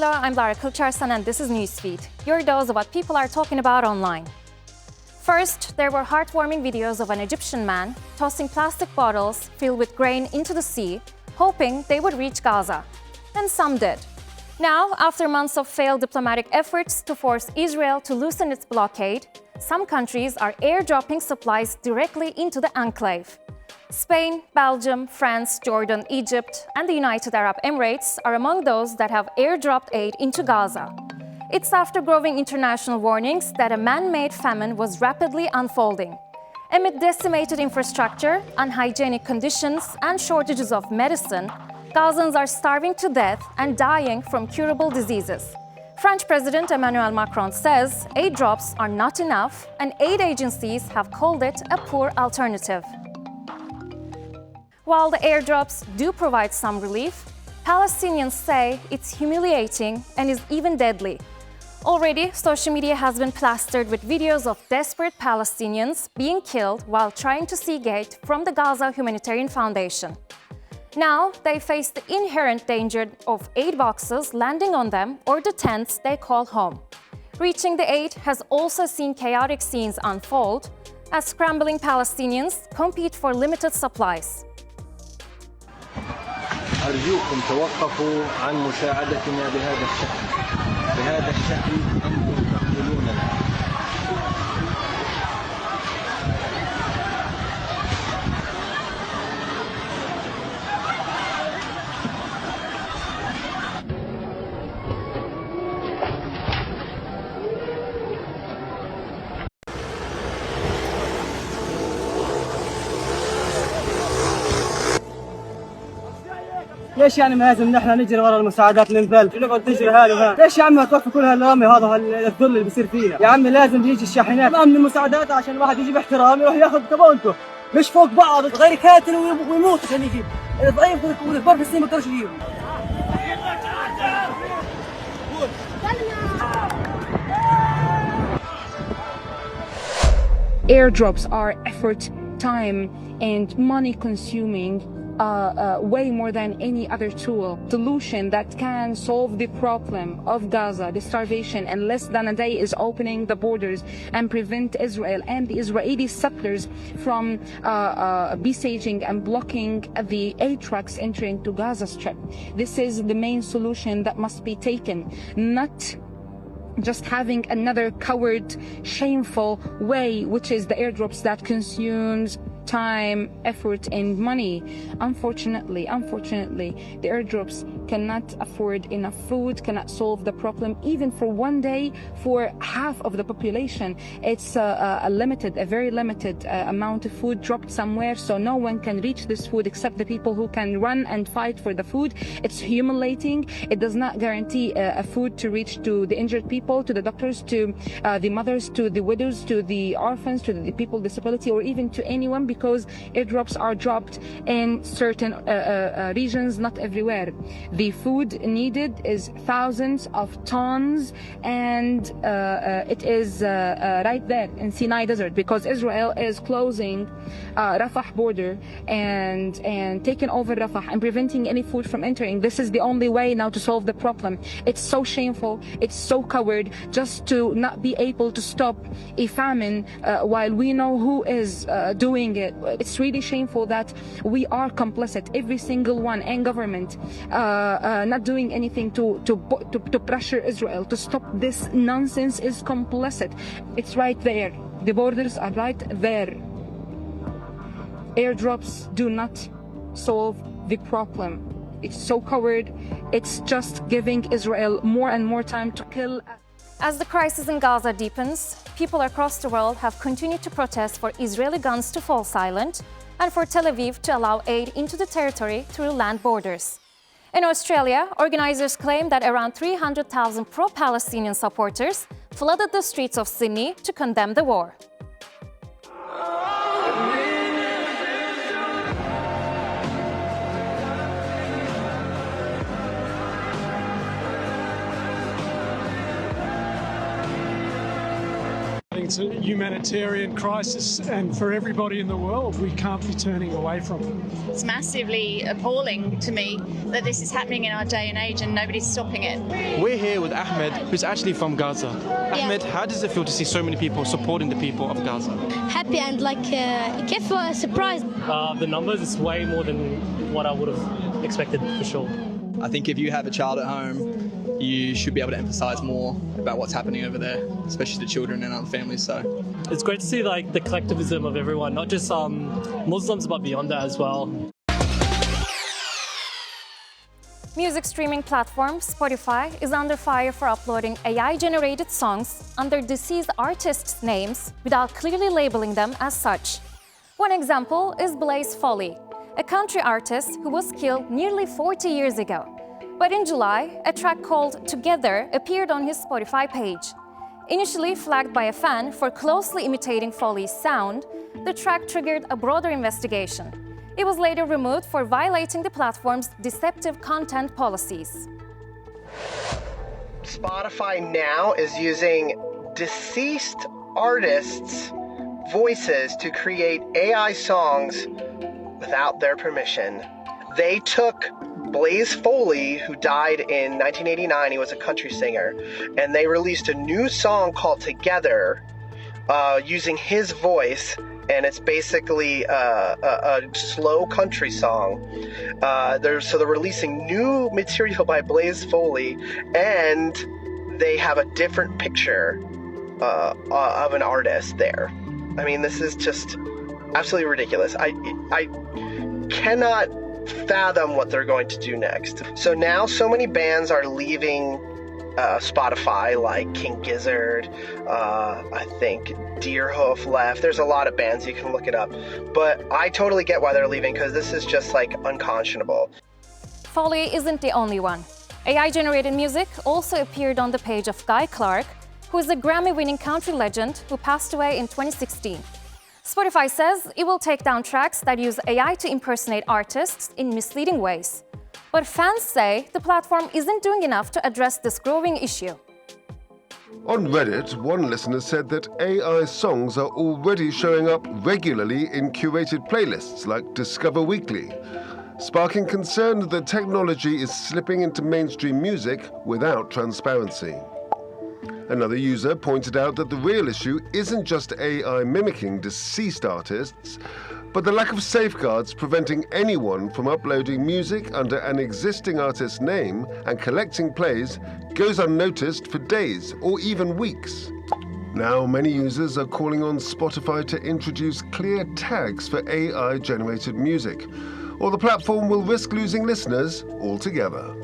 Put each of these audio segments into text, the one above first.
Hello, I'm Lara Kulcharsan and this is Newsfeed, your dose of what people are talking about online. First, there were heartwarming videos of an Egyptian man tossing plastic bottles filled with grain into the sea, hoping they would reach Gaza. And some did. Now, after months of failed diplomatic efforts to force Israel to loosen its blockade, some countries are airdropping supplies directly into the enclave. Spain, Belgium, France, Jordan, Egypt, and the United Arab Emirates are among those that have airdropped aid into Gaza. It's after growing international warnings that a man-made famine was rapidly unfolding. Amid decimated infrastructure, unhygienic conditions, and shortages of medicine, Gazans are starving to death and dying from curable diseases. French President Emmanuel Macron says aid drops are not enough, and aid agencies have called it a poor alternative. While the airdrops do provide some relief, Palestinians say it's humiliating and is even deadly. Already, social media has been plastered with videos of desperate Palestinians being killed while trying to seek aid from the Gaza Humanitarian Foundation. Now, they face the inherent danger of aid boxes landing on them or the tents they call home. Reaching the aid has also seen chaotic scenes unfold as scrambling Palestinians compete for limited supplies. أرجوكم توقفوا عن مساعدتنا بهذا الشكل أنتم تقتلوننا. ليش يعني ما لازم نحن نجري ورا المساعدات للبلد ونقعد نجري هذا وهذا؟ ليش يا عمي توقفوا كل هالرمي هذا الذل اللي بيصير فينا؟ يا عمي لازم يجي الشاحنات من المساعدات عشان الواحد يجي باحترام يروح ياخذ كبونته، مش فوق بعض غير كاتل ويموت عشان يجيب، الضعيف والكبار في السن ما يقدرش يجيبوا. Airdrops are effort, time, and money consuming way more than any other solution that can solve the problem of Gaza, the starvation, in less than a day is opening the borders and prevent Israel and the Israeli settlers from besieging and blocking the aid trucks entering to Gaza Strip. This is the main solution that must be taken, not just having another coward, shameful way, which is the airdrops that consumes time, effort, and money. Unfortunately, the airdrops cannot afford enough food, cannot solve the problem even for one day for half of the population. It's a very limited amount of food dropped somewhere, so no one can reach this food except the people who can run and fight for the food. It's humiliating. It does not guarantee a food to reach to the injured people, to the doctors, to the mothers, to the widows, to the orphans, to the people with disability, or even to anyone, because airdrops are dropped in certain regions, not everywhere. The food needed is thousands of tons, and it is right there in Sinai Desert, because Israel is closing Rafah border and taking over Rafah and preventing any food from entering. This is the only way now to solve the problem. It's so shameful, it's so coward just to not be able to stop a famine while we know who is doing it. It's really shameful that we are complicit, every single one, and government not doing anything to pressure Israel to stop this nonsense is complicit. It's right there. The borders are right there. Airdrops do not solve the problem. It's so coward. It's just giving Israel more and more time to kill. As the crisis in Gaza deepens, people across the world have continued to protest for Israeli guns to fall silent and for Tel Aviv to allow aid into the territory through land borders. In Australia, organizers claim that around 300,000 pro-Palestinian supporters flooded the streets of Sydney to condemn the war. It's a humanitarian crisis, and for everybody in the world, we can't be turning away from it. It's massively appalling to me that this is happening in our day and age and nobody's stopping it. We're here with Ahmed, who's actually from Gaza. Ahmed, how does it feel to see so many people supporting the people of Gaza? Happy and كيف surprised. The numbers is way more than what I would have expected for sure. I think if you have a child at home, you should be able to emphasize more about what's happening over there, especially the children and other families. So it's great to see like the collectivism of everyone, not just Muslims, but beyond that as well. Music streaming platform Spotify is under fire for uploading AI-generated songs under deceased artists' names without clearly labeling them as such. One example is Blaze Foley, a country artist who was killed nearly 40 years ago. But in July, a track called Together appeared on his Spotify page. Initially flagged by a fan for closely imitating Foley's sound, the track triggered a broader investigation. It was later removed for violating the platform's deceptive content policies. Spotify now is using deceased artists' voices to create AI songs without their permission. They took Blaze Foley, who died in 1989, he was a country singer, and they released a new song called Together using his voice, and it's basically a slow country song. So they're releasing new material by Blaze Foley, and they have a different picture of an artist there. I mean, this is just absolutely ridiculous. I cannot fathom what they're going to do next. So now so many bands are leaving Spotify, like King Gizzard, I think Deerhoof left. There's a lot of bands, you can look it up. But I totally get why they're leaving, because this is just like unconscionable. Foley isn't the only one. AI-generated music also appeared on the page of Guy Clark, who is a Grammy-winning country legend who passed away in 2016. Spotify says it will take down tracks that use AI to impersonate artists in misleading ways. But fans say the platform isn't doing enough to address this growing issue. On Reddit, one listener said that AI songs are already showing up regularly in curated playlists like Discover Weekly, sparking concern that the technology is slipping into mainstream music without transparency. Another user pointed out that the real issue isn't just AI mimicking deceased artists, but the lack of safeguards preventing anyone from uploading music under an existing artist's name and collecting plays goes unnoticed for days or even weeks. Now, many users are calling on Spotify to introduce clear tags for AI-generated music, or the platform will risk losing listeners altogether.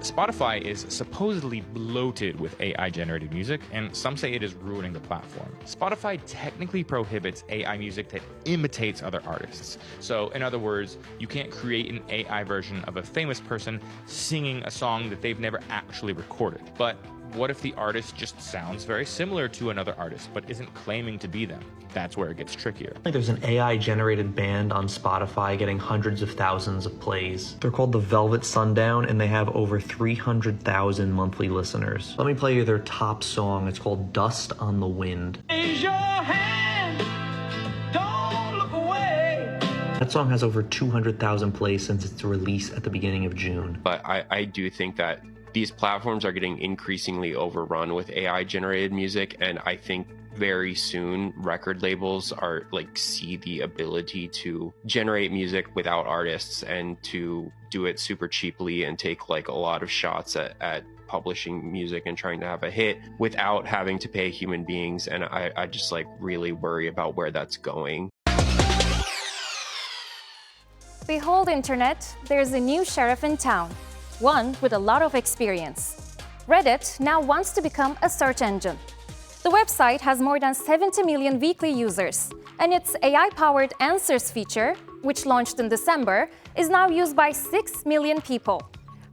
Spotify is supposedly bloated with AI-generated music, and some say it is ruining the platform. Spotify technically prohibits AI music that imitates other artists. So, in other words, you can't create an AI version of a famous person singing a song that they've never actually recorded. But what if the artist just sounds very similar to another artist, but isn't claiming to be them? That's where it gets trickier. There's an AI-generated band on Spotify getting hundreds of thousands of plays. They're called the Velvet Sundown, and they have over 300,000 monthly listeners. Let me play you their top song. It's called Dust on the Wind. Raise your hand, don't look away. That song has over 200,000 plays since its release at the beginning of June. But I do think that these platforms are getting increasingly overrun with AI-generated music, and I think very soon record labels are see the ability to generate music without artists and to do it super cheaply and take a lot of shots at publishing music and trying to have a hit without having to pay human beings. And I just really worry about where that's going. Behold, Internet, there's a new sheriff in town. One with a lot of experience. Reddit now wants to become a search engine. The website has more than 70 million weekly users, and its AI-powered Answers feature, which launched in December, is now used by 6 million people.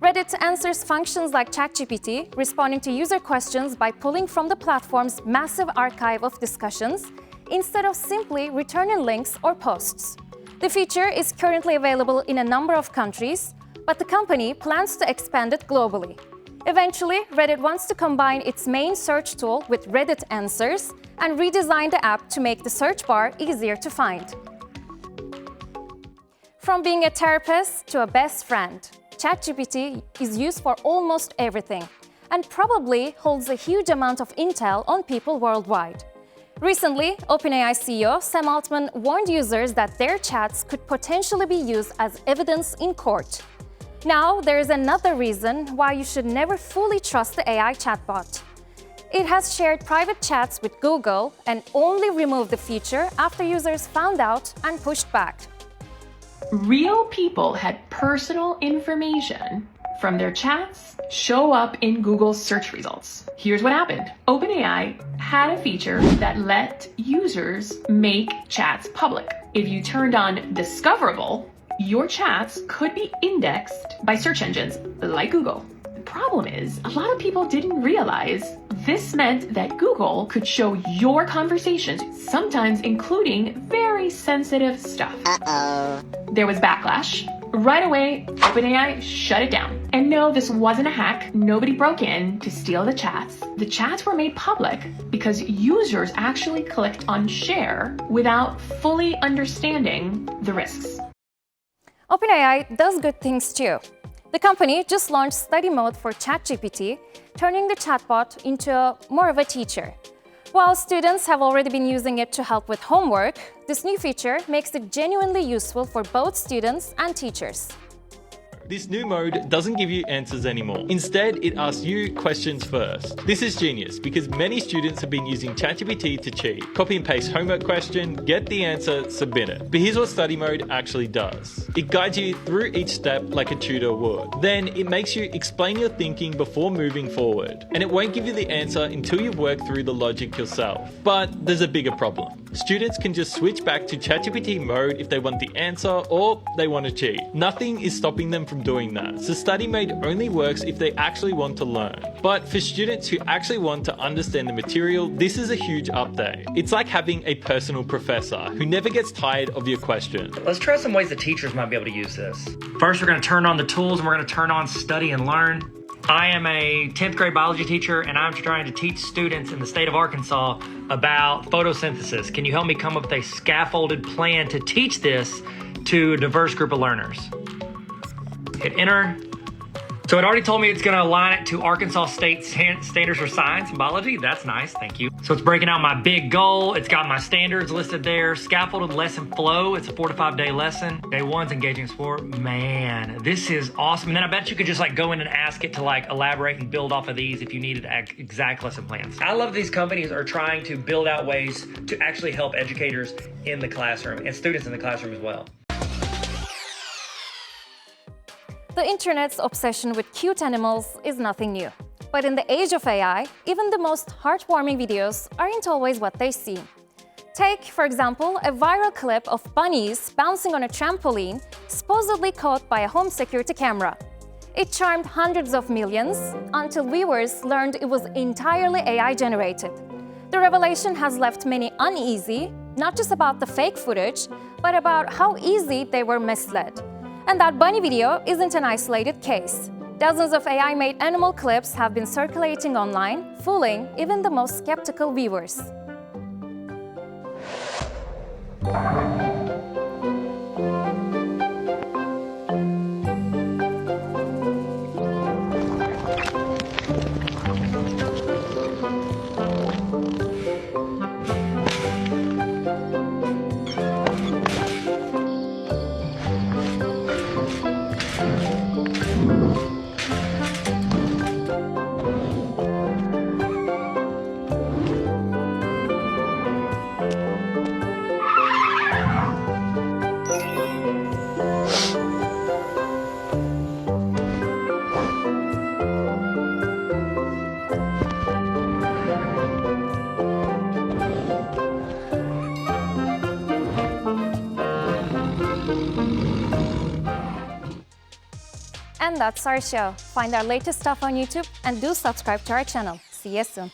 Reddit answers functions like ChatGPT, responding to user questions by pulling from the platform's massive archive of discussions, instead of simply returning links or posts. The feature is currently available in a number of countries, but the company plans to expand it globally. Eventually, Reddit wants to combine its main search tool with Reddit Answers and redesign the app to make the search bar easier to find. From being a therapist to a best friend, ChatGPT is used for almost everything and probably holds a huge amount of intel on people worldwide. Recently, OpenAI CEO Sam Altman warned users that their chats could potentially be used as evidence in court. Now, there is another reason why you should never fully trust the AI chatbot. It has shared private chats with Google and only removed the feature after users found out and pushed back. Real people had personal information from their chats show up in Google's search results. Here's what happened. OpenAI had a feature that let users make chats public. If you turned on discoverable, your chats could be indexed by search engines like Google. The problem is, a lot of people didn't realize this meant that Google could show your conversations, sometimes including very sensitive stuff. There was backlash. Right away, OpenAI shut it down. And no, this wasn't a hack. Nobody broke in to steal the chats. The chats were made public because users actually clicked on share without fully understanding the risks. OpenAI does good things too. The company just launched study mode for ChatGPT, turning the chatbot into more of a teacher. While students have already been using it to help with homework, this new feature makes it genuinely useful for both students and teachers. This new mode doesn't give you answers anymore. Instead, it asks you questions first. This is genius because many students have been using ChatGPT to cheat. Copy and paste homework question, get the answer, submit it. But here's what study mode actually does. It guides you through each step like a tutor would. Then it makes you explain your thinking before moving forward. And it won't give you the answer until you've worked through the logic yourself. But there's a bigger problem. Students can just switch back to ChatGPT mode if they want the answer or they want to cheat. Nothing is stopping them from doing that. So study mode only works if they actually want to learn. But for students who actually want to understand the material, this is a huge update. It's like having a personal professor who never gets tired of your question. Let's try some ways that teachers might be able to use this. First, we're going to turn on the tools and we're going to turn on study and learn. I am a 10th grade biology teacher and I'm trying to teach students in the state of Arkansas about photosynthesis. Can you help me come up with a scaffolded plan to teach this to a diverse group of learners? Hit enter. So it already told me it's going to align it to Arkansas State standards for science and biology. That's nice, thank you. So it's breaking out my big goal. It's got my standards listed there. Scaffolded lesson flow. It's a 4 to 5 day lesson. Day one's engaging sport. Man, this is awesome. And then I bet you could just like go in and ask it to like elaborate and build off of these if you needed exact lesson plans. I love these companies are trying to build out ways to actually help educators in the classroom and students in the classroom as well. The internet's obsession with cute animals is nothing new. But in the age of AI, even the most heartwarming videos aren't always what they seem. Take, for example, a viral clip of bunnies bouncing on a trampoline, supposedly caught by a home security camera. It charmed hundreds of millions until viewers learned it was entirely AI-generated. The revelation has left many uneasy, not just about the fake footage, but about how easy they were misled. And that bunny video isn't an isolated case. Dozens of AI-made animal clips have been circulating online, fooling even the most skeptical viewers. And that's our show. Find our latest stuff on YouTube and do subscribe to our channel. See you soon.